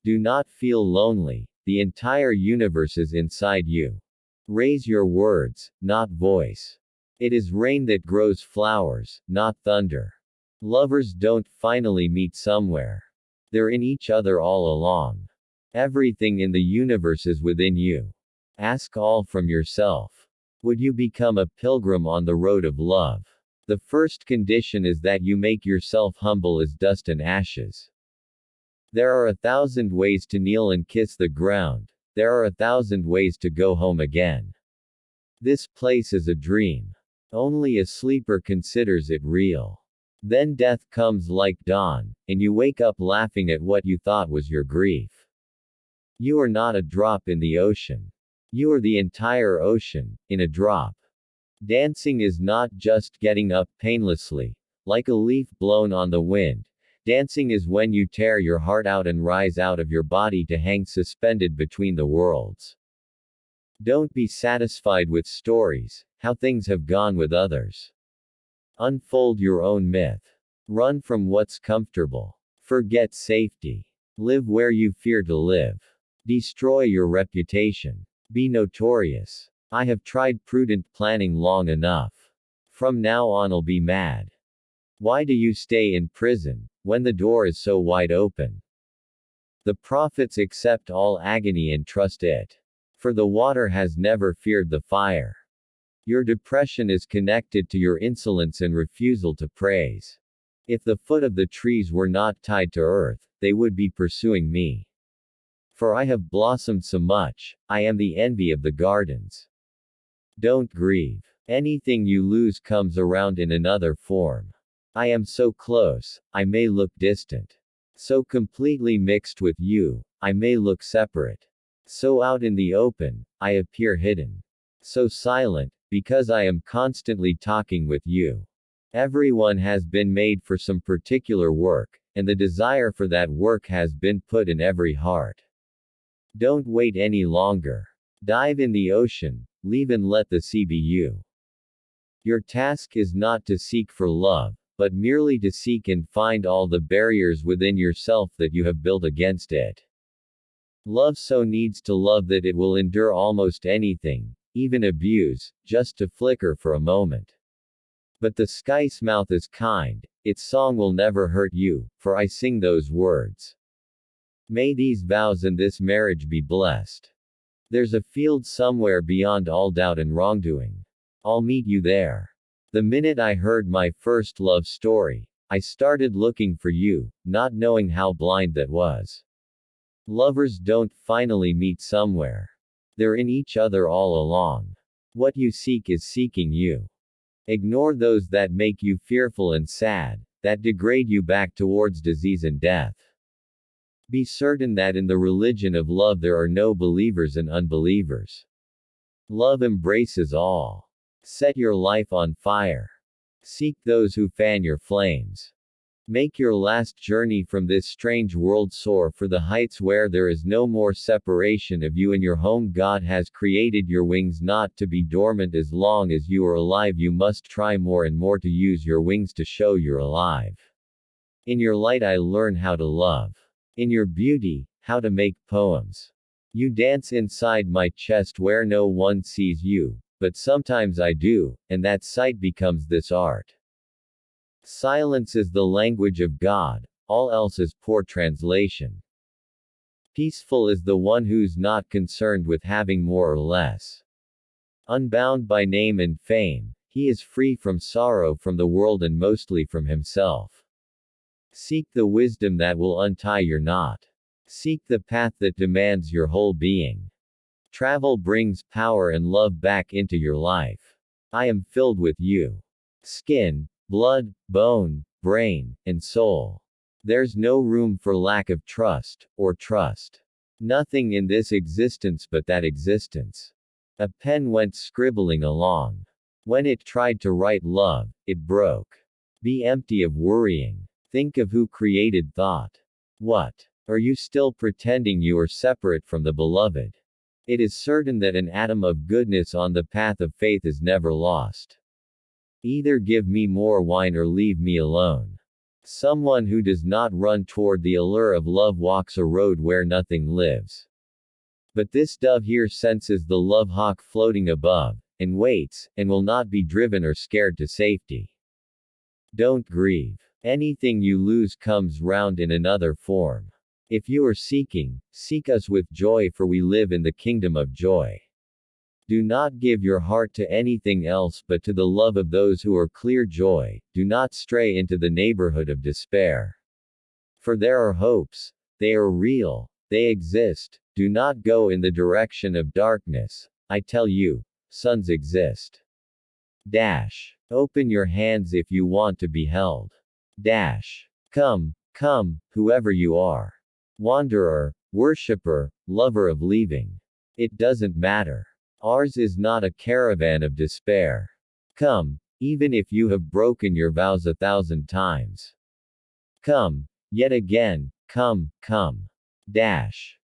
Do not feel lonely, the entire universe is inside you. Raise your words, not voice. It is rain that grows flowers, not thunder. Lovers don't finally meet somewhere. They're in each other all along. Everything in the universe is within you. Ask all from yourself. Would you become a pilgrim on the road of love? The first condition is that you make yourself humble as dust and ashes. There are 1,000 ways to kneel and kiss the ground. There are 1,000 ways to go home again. This place is a dream. Only a sleeper considers it real. Then death comes like dawn, and you wake up laughing at what you thought was your grief. You are not a drop in the ocean. You are the entire ocean, in a drop. Dancing is not just getting up painlessly, like a leaf blown on the wind. Dancing is when you tear your heart out and rise out of your body to hang suspended between the worlds. Don't be satisfied with stories, how things have gone with others. Unfold your own myth. Run from what's comfortable. Forget safety. Live where you fear to live. Destroy your reputation. Be notorious. I have tried prudent planning long enough. From now on I'll be mad. Why do you stay in prison, when the door is so wide open? The prophets accept all agony and trust it. For the water has never feared the fire. Your depression is connected to your insolence and refusal to praise. If the foot of the trees were not tied to earth, they would be pursuing me. For I have blossomed so much, I am the envy of the gardens. Don't grieve. Anything you lose comes around in another form. I am so close, I may look distant. So completely mixed with you, I may look separate. So out in the open, I appear hidden. So silent, because I am constantly talking with you. Everyone has been made for some particular work, and the desire for that work has been put in every heart. Don't wait any longer. Dive in the ocean, leave and let the sea be you. Your task is not to seek for love, but merely to seek and find all the barriers within yourself that you have built against it. Love so needs to love that it will endure almost anything, even abuse, just to flicker for a moment. But the sky's mouth is kind, its song will never hurt you, for I sing those words. May these vows and this marriage be blessed. There's a field somewhere beyond all doubt and wrongdoing. I'll meet you there. The minute I heard my first love story, I started looking for you, not knowing how blind that was. Lovers don't finally meet somewhere. They're in each other all along. What you seek is seeking you. Ignore those that make you fearful and sad, that degrade you back towards disease and death. Be certain that in the religion of love there are no believers and unbelievers. Love embraces all. Set your life on fire. Seek those who fan your flames. Make your last journey from this strange world soar for the heights where there is no more separation of you and your home. God has created your wings not to be dormant as long as you are alive. You must try more and more to use your wings to show you're alive. In your light I learn how to love. In your beauty, how to make poems. You dance inside my chest where no one sees you, but sometimes I do, and that sight becomes this art. Silence is the language of God, all else is poor translation. Peaceful is the one who's not concerned with having more or less. Unbound by name and fame, he is free from sorrow, from the world, and mostly from himself. Seek the wisdom that will untie your knot. Seek the path that demands your whole being. Travel brings power and love back into your life. I am filled with you. Skin, blood, bone, brain, and soul. There's no room for lack of trust, or trust. Nothing in this existence but that existence. A pen went scribbling along. When it tried to write love, it broke. Be empty of worrying. Think of who created thought. What? Are you still pretending you are separate from the beloved? It is certain that an atom of goodness on the path of faith is never lost. Either give me more wine or leave me alone. Someone who does not run toward the allure of love walks a road where nothing lives. But this dove here senses the love hawk floating above, and waits, and will not be driven or scared to safety. Don't grieve. Anything you lose comes round in another form. If you are seeking, seek us with joy, for we live in the kingdom of joy. Do not give your heart to anything else but to the love of those who are clear joy. Do not stray into the neighborhood of despair. For there are hopes. They are real. They exist. Do not go in the direction of darkness. I tell you, suns exist. Dash. Open your hands if you want to be held. Dash. Come, come, whoever you are. Wanderer, worshipper, lover of leaving. It doesn't matter. Ours is not a caravan of despair. Come, even if you have broken your vows 1,000 times. Come, yet again, come, come. Dash.